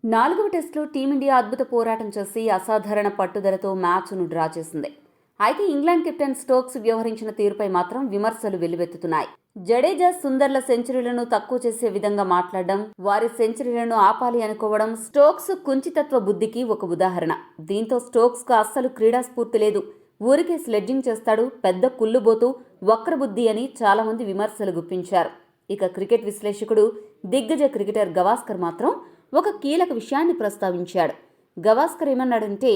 నాలుగవ టెస్టులో టీమిండియా అద్భుత పోరాటం చేసి అసాధారణ పట్టుదలతో మ్యాచ్ను డ్రా చేసింది. అయితే ఇంగ్లాండ్ కెప్టెన్ స్టోక్స్ వ్యవహరించిన తీరుపై మాత్రం విమర్శలు వెల్లువెత్తుతున్నాయి. జడేజా, సుందర్ల సెంచరీలను తక్కువ చేసే విధంగా మాట్లాడడం, వారి సెంచరీలను ఆపాలి అనుకోవడం స్టోక్స్ కుంచితత్వ బుద్ధికి ఒక ఉదాహరణ. దీంతో స్టోక్స్కు అస్సలు క్రీడాస్ఫూర్తి లేదు, ఊరికే స్లెడ్జింగ్ చేస్తాడు, పెద్ద కుళ్ళుబోతూ వక్రబుద్ధి అని చాలామంది విమర్శలు గుప్పించారు. ఇక క్రికెట్ విశ్లేషకుడు, దిగ్గజ క్రికెటర్ గవాస్కర్ మాత్రం ఒక కీలక విషయాన్ని ప్రస్తావించాడు. గవాస్కర్ ఏమన్నాడంటే,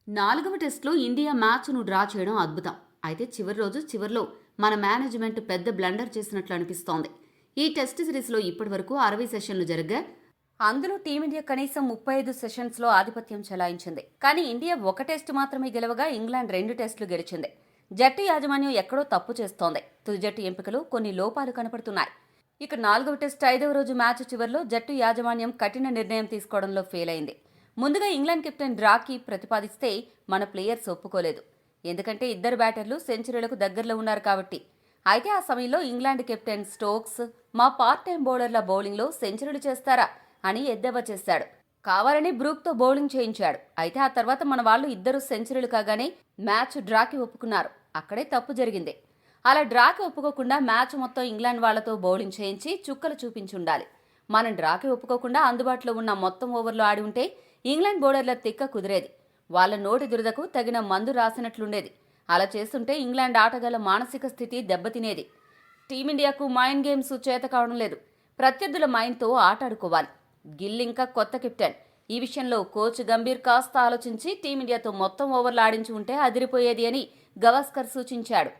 నాలుగవ టెస్టులో ఇండియా మ్యాచ్ను డ్రా చేయడం అద్భుతం. అయితే చివరిలో మన మేనేజ్మెంట్ పెద్ద బ్లండర్ చేసినట్లు అనిపిస్తోంది. ఈ టెస్ట్ సిరీస్లో ఇప్పటివరకు 60 సెషన్లు జరగ్గా అందులో టీమిండియా కనీసం 35 సెషన్స్లో ఆధిపత్యం చెలాయించింది. కానీ ఇండియా ఒక టెస్టు మాత్రమే గెలవగా ఇంగ్లాండ్ 2 టెస్టులు గెలిచింది. జట్టు యాజమాన్యం ఎక్కడో తప్పు చేస్తోంది. తుది జట్టు ఎంపికలో కొన్ని లోపాలు కనపడుతున్నాయి. ఇక 4వ టెస్ట్ 5వ రోజు మ్యాచ్ చివరిలో జట్టు యాజమాన్యం కఠిన నిర్ణయం తీసుకోవడంలో ఫెయిల్ అయింది. ముందుగా ఇంగ్లాండ్ కెప్టెన్ డ్రాకి ప్రతిపాదిస్తే మన ప్లేయర్స్ ఒప్పుకోలేదు. ఎందుకంటే ఇద్దరు బ్యాటర్లు సెంచరీలకు దగ్గరలో ఉన్నారు కాబట్టి. అయితే ఆ సమయంలో ఇంగ్లాండ్ కెప్టెన్ స్టోక్స్ మా పార్ట్ టైం బౌలర్ల బౌలింగ్లో సెంచరీలు చేస్తారా అని ఎద్దేవా చేశాడు. కావాలని బ్రూక్తో బౌలింగ్ చేయించాడు. అయితే ఆ తర్వాత మన వాళ్ళు ఇద్దరు సెంచరీలు కాగానే మ్యాచ్ డ్రాకి ఒప్పుకున్నారు. అక్కడే తప్పు జరిగింది. అలా డ్రాకి ఒప్పుకోకుండా మ్యాచ్ మొత్తం ఇంగ్లాండ్ వాళ్లతో బౌలింగ్ చేయించి చుక్కలు చూపించుండాలి. మనం డ్రాకి ఒప్పుకోకుండా అందుబాటులో ఉన్న మొత్తం ఓవర్లు ఆడి ఉంటే ఇంగ్లాండ్ బౌలర్ల తిక్క కుదిరేది. వాళ్ళ నోటి దురదకు తగిన మందు రాసినట్లుండేది. అలా చేస్తుంటే ఇంగ్లాండ్ ఆటగాళ్ల మానసిక స్థితి దెబ్బతినేది. టీమిండియాకు మైండ్ గేమ్స్ చేత కావడం లేదు. ప్రత్యర్థుల మైండ్తో ఆటాడుకోవాలి. గిల్ ఇంకా కొత్త కెప్టెన్. ఈ విషయంలో కోచ్ గంభీర్ కాస్త ఆలోచించి టీమిండియాతో మొత్తం ఓవర్లు ఆడించి ఉంటే అదిరిపోయేది అని గవాస్కర్ సూచించాడు.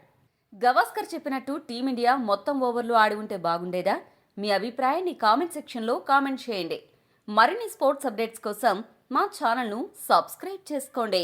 గవాస్కర్ చెప్పినట్టు టీమిండియా మొత్తం ఓవర్లు ఆడి ఉంటే బాగుండేదా? మీ అభిప్రాయాన్ని కామెంట్ సెక్షన్లో కామెంట్ చేయండి. మరిన్ని స్పోర్ట్స్ అప్డేట్స్ కోసం మా ఛానల్ను సబ్స్క్రైబ్ చేసుకోండి.